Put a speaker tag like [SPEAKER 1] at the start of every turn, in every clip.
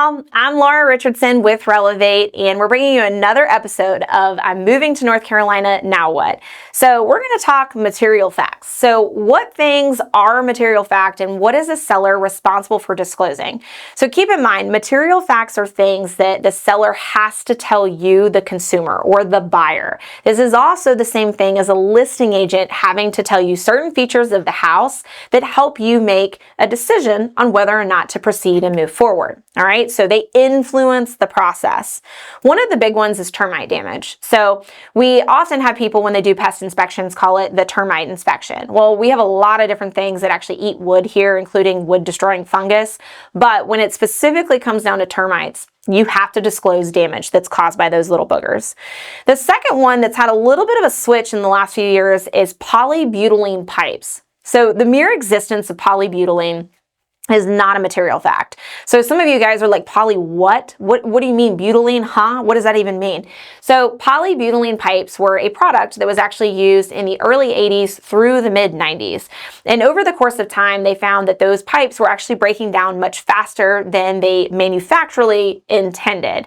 [SPEAKER 1] y'all. I'm Laura Richardson with Relevate, and we're bringing you another episode of I'm Moving to North Carolina, Now What? So we're going to talk material facts. So what things are material fact and what is a seller responsible for disclosing? So keep in mind, material facts are things that the seller has to tell you, the consumer or the buyer. This is also the same thing as a listing agent having to tell you certain features of the house that help you make a decision on whether or not to proceed and move forward. All right, so they influence the process. One of the big ones is termite damage. So we often have people, when they do pest inspections, call it the termite inspection. Well, we have a lot of different things that actually eat wood here, including wood destroying fungus. But when it specifically comes down to termites, you have to disclose damage that's caused by those little boogers. The second one that's had a little bit of a switch in the last few years is polybutylene pipes. So the mere existence of polybutylene is not a material fact. So some of you guys are like, poly what? What do you mean butylene, huh? What does that even mean? So polybutylene pipes were a product that was actually used in the early 80s through the mid 90s. And over the course of time, they found that those pipes were actually breaking down much faster than they manufacturally intended.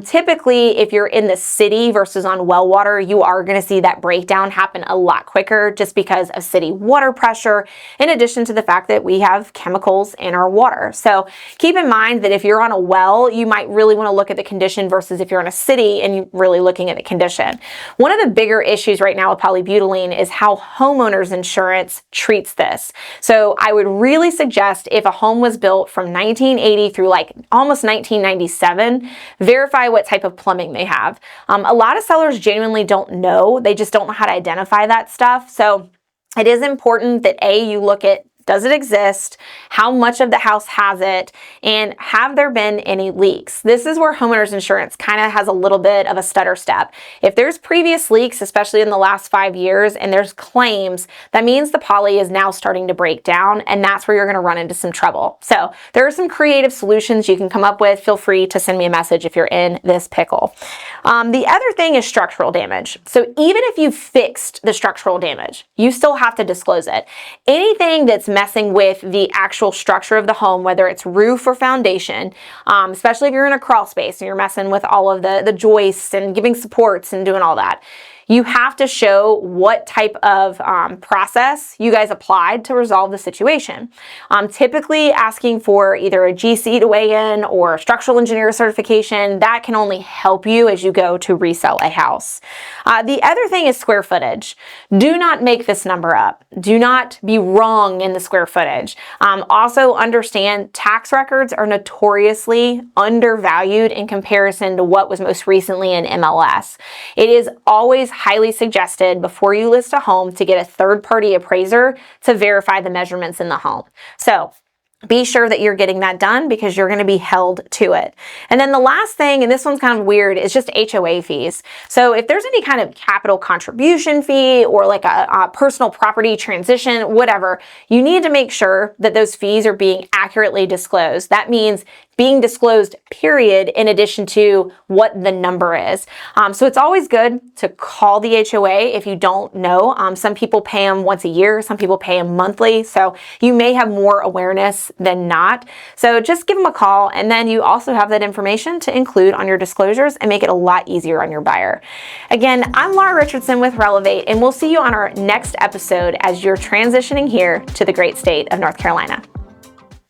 [SPEAKER 1] Typically, if you're in the city versus on well water, you are gonna see that breakdown happen a lot quicker just because of city water pressure, in addition to the fact that we have chemicals in our water. So keep in mind that if you're on a well, you might really want to look at the condition versus if you're in a city and you're really looking at the condition. One of the bigger issues right now with polybutylene is how homeowners insurance treats this. So I would really suggest, if a home was built from 1980 through like almost 1997, verify what type of plumbing they have. A lot of sellers genuinely don't know. They just don't know how to identify that stuff. So it is important that you look at, does it exist? How much of the house has it? And have there been any leaks? This is where homeowners insurance kind of has a little bit of a stutter step. If there's previous leaks, especially in the last 5 years, and there's claims, that means the poly is now starting to break down, and that's where you're going to run into some trouble. So there are some creative solutions you can come up with. Feel free to send me a message if you're in this pickle. The other thing is structural damage. So even if you fixed the structural damage, you still have to disclose it. Anything that's messing with the actual structure of the home, whether it's roof or foundation, especially if you're in a crawl space and you're messing with all of the joists and giving supports and doing all that, you have to show what type of process you guys applied to resolve the situation. Typically asking for either a GC to weigh in or a structural engineer certification. That can only help you as you go to resell a house. The other thing is square footage. Do not make this number up. Do not be wrong in the square footage. Also understand tax records are notoriously undervalued in comparison to what was most recently in MLS. It is always highly suggested before you list a home to get a third-party appraiser to verify the measurements in the home. So be sure that you're getting that done because you're going to be held to it. And then the last thing, and this one's kind of weird, is just HOA fees. So if there's any kind of capital contribution fee or like a personal property transition, whatever, you need to make sure that those fees are being accurately disclosed. That means being disclosed, period, in addition to what the number is. So it's always good to call the HOA if you don't know. Some people pay them once a year, some people pay them monthly, so you may have more awareness than not. So just give them a call, and then you also have that information to include on your disclosures and make it a lot easier on your buyer. Again, I'm Laura Richardson with Relevate, and we'll see you on our next episode as you're transitioning here to the great state of North Carolina.